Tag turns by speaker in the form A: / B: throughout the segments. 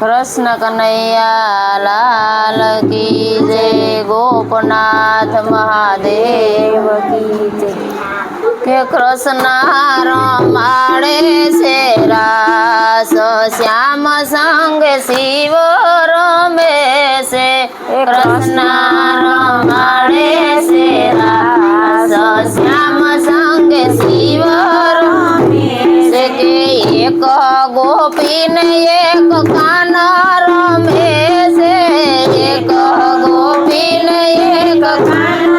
A: कृष्ण कन्हैया लाल की जय। गोपनाथ महादेव की जय। के कृष्ण रमाड़े से रास श्याम संग शिव रमे से। कृष्ण रमाड़े से रास श्याम संग शिव रमे से। के एक गोपी ने एक कान रमे से। एक गोपी ने एक कान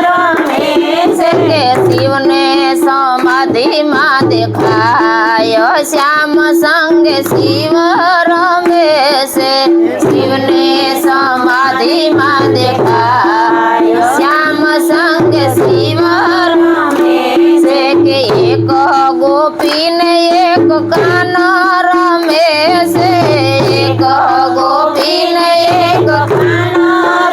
A: रमे से। के शिव ने समाधि माँ देखाय श्याम संग शिव रमे से। शिव ने समाधि माँ देखाय श्याम संग शिव रमे से। के एक गोपी ने एक कान रमे से। एक गोपी ने एक कान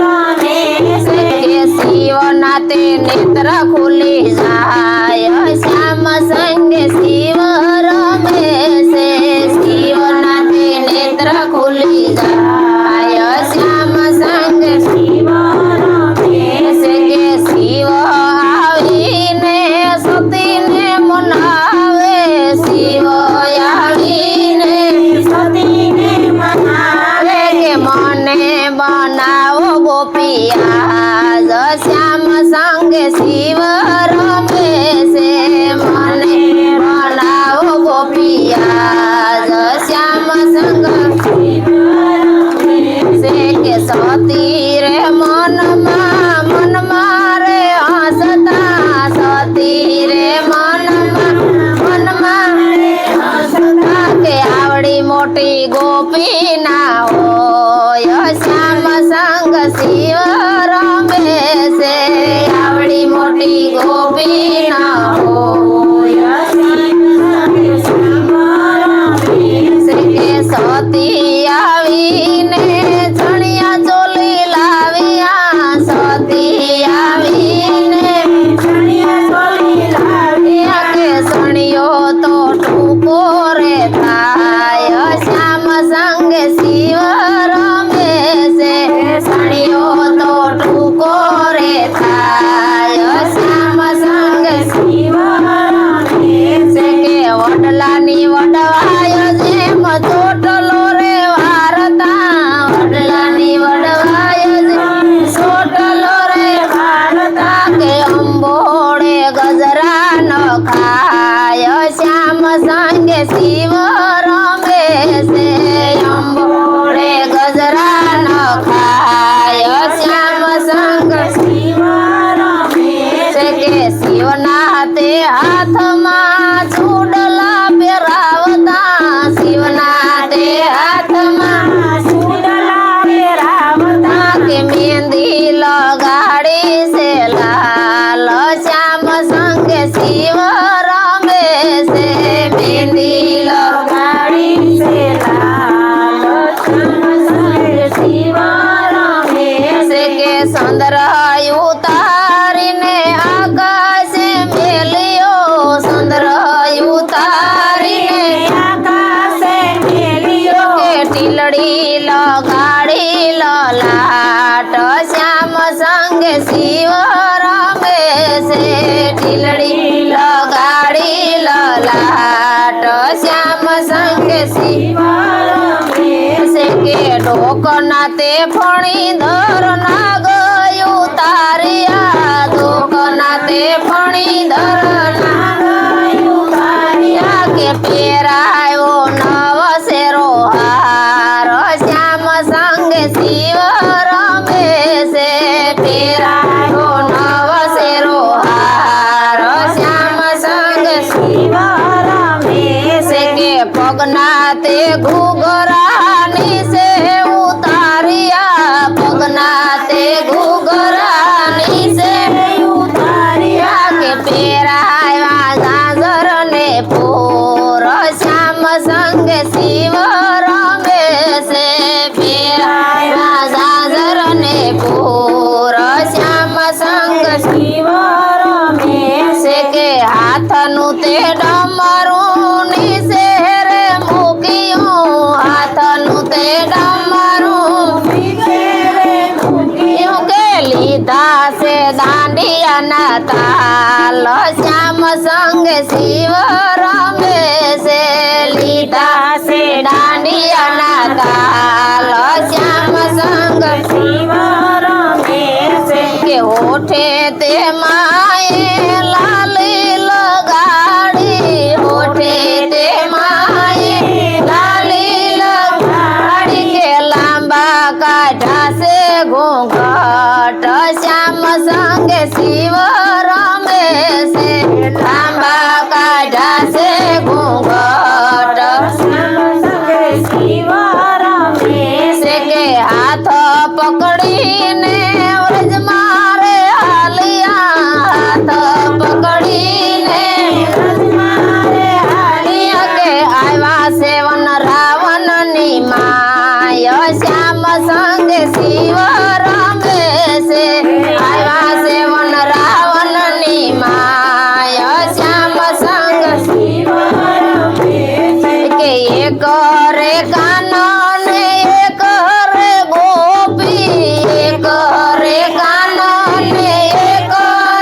A: रमे से। के शिव नाते नेत्र खुली जाय श्याम संग शिव रमे से। शिव नाते नेत्र खुली जाय श्याम संग शिव रमे से। के शिव आवीने सती ने मनावे। शिव आवीने सती ने मनावे। के मने बनाओ गोपिया श्याम संग शिव रमे से। मने बनाओ गोपिया श्याम संग शिव रमे से। के सती रे मन मारे हंसता। सती रे मन मारे हंसता। के आवड़ी मोटी गोपी ना हो श्याम संग शिव रमे से। आवड़ी मोटी गोपी ना हो श्याम रमे से। के सती आवीने चणिया चोली लाविया। सती आवीने चणिया चोली लाविया। के सणियो तो टूको रे थाय श्याम संग शिव रमे से। सणियो तो टूको रे थाय श्याम संग शिव रमे से। के वडलानी वडवाय जेम ચોટલો રે વારતા. વડલાની વડવાય ચોટલો રે વારતા. કે અંબોળે ગજરા ન ખાય શ્યામ સંગે શિવ રમે છે. અંબોળે ગજરા ન ખાય શ્યામ સંગ શિવ રમે છે. કે શિવના તે હાથમાં ચૂડલા પહેરાવતા. શિવના તે હાથમાં ચૂડલા પહેરાવતા. કે મહેંદી લગાડી છે લાલ શ્યામ સંગે શિવ રમે છે. મહેંદી લગાડી છે લાલ શ્યામ સંગે શિવ રમે છે. કે સંદર ઉતારીને આકાશે મેલ્યો. સંદર ઉતારીને આકાશે મેલ્યો. કે ટીલડી લગાડી લલાટ શ્યામ સંગે શિવ રમે છે. ટીલડી લગાડી લલાટ શ્યામ સંગે શિવ રમે છે. કે ઢોકના તે ફણીધર નાગ ઉતાર્યા. ઢોકના તે ફણીધર નાગ ઉતાર્યા. કે પહેરાયો નવ શેરો હાર શ્યામ સંગે શિવ રમે છે. પહેરાયો નવ શેરો હાર શ્યામ સંગે શિવ રમે છે. કે પગના તે ઘૂઘરાની છે ઉતાર્યા. પગના તે ઘૂઘરાની છે ઉતાર્યા. કે પહેરાયા ગાજર ને પોર શ્યામ તાલ શ્યામ સંગે શિવ રમે છે લીધા છે દાંડિયાના તાલ શ્યામ સંગ શિવ રમે છે કે ઓઠે તે માએ લાલી લગાડી ઓઠે તે માએ લાલી લગાડી કે લાંબા કાઢા છે ઘૂંઘટ શ્યામ સંગે શિવ રમે છે લાંબા કાઢા છે ઘૂંઘટ શ્યામ સંગે શિવ રમે છે કે હાથ પકડીને વ્રજ મારે હાલિયા હાથ પકડીને વ્રજ મારે હાલિયા કે આવ્યા સેવન રાવણની માય શ્યામ સંગે શિવ રમે છે આવ્યા સેવન રાવણની માય શ્યામ સંગ શિવ રમે છે કે એક રે કાનન એક રે ગોપી એક રે કાનન એક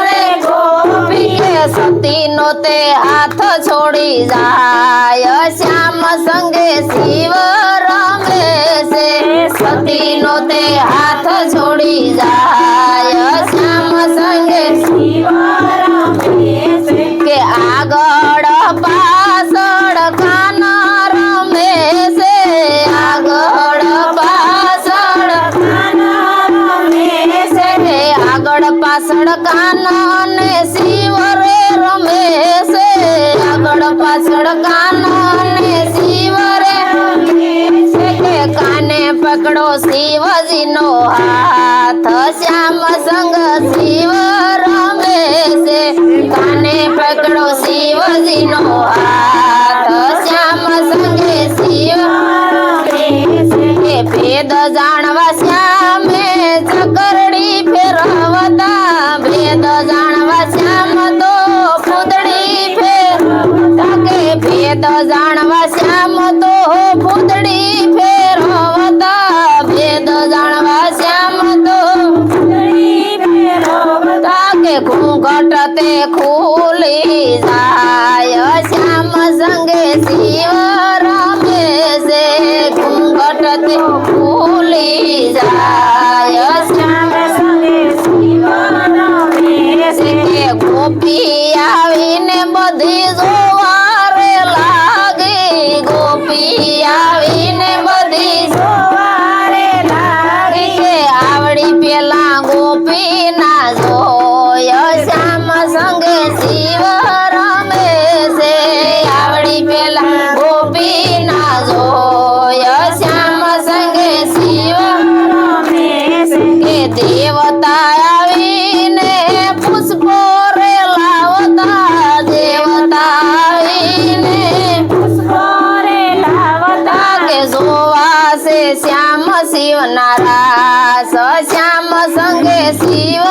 A: રે ગોપી કે સતીનો તે હાથ છોડી જાય શ્યામ સંગે શિવ રમે છે સતીનો તે હાથ છોડી જાય શ્યામ સંગે શિવ રમે છે કે આગળ પાછળ કાના રમે છે આગળ પાછળ કાના રમે છે કે આગળ પાછળ કાના ને શિવ રે રમે છે આગળ પાછળ કાના ને શિવ રે રમે છે કે કાને પકડો શિવજીનો હાથ શ્યામ સંગ શિવ રમે છે કાને પકડો શિવજીનો હાથ શ્યામ સંગે શિવ રમે છે કે ભેદ જાણવા શ્યામે ચકરડી ફેરવતા ભેદ જાણવા શ્યામ તો ફૂદડી ફેરવતા કે ભેદ જાણવા શ્યામ તો ફૂદડી ફેરવતા ભેદ જાણવા શ્યામ તો ફૂદડી ફેરવતા કે ઘૂંઘટ તે ખુલી જાય શ્યામ સંગે શિવ રમે છે ઘૂંઘટ તે ખુલી જાય શ્યામ સંગે શિવ રમે છે કે ગોપી આવીને બધી જોવારે લાગી ગોપી આવીને બધી જોવારે લાગી કે આવડી પેલા ગોપી ના જોય શ્યામ સંગે શિવ રમે છે આવડી પેલા ગોપી ના જોય શ્યામ સંગે શિવ રમે છે કે દેવતા આવીને પુષ્પો રે લાવતા દેવતા આવીને પુષ્પો રે લાવતા કે જોવા છે શ્યામ શિવના રાસ શ્યામ સંગે શિવ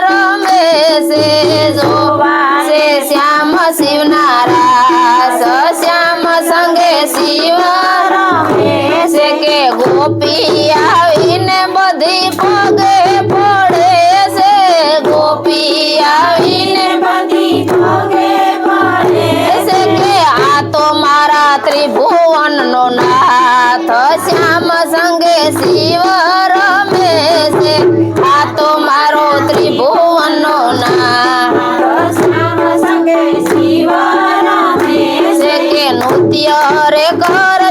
A: રમે છે જોવા છે શ્યામ શિવના રાસ શ્યામ સંગે શિવ રમે છે કે ગોપી આવીને બધી પગે પડે છે ગોપી આવીને બધી પગે પડે છે કે આ તો મારા ત્રિભુવનનો નાથ શ્યામ સંગે શિવ રમે છે આ તો મારો ત્રિભુવનનો નાથ શ્યામ સંગે શિવ રમે છે કે નૃત્ય રે કરે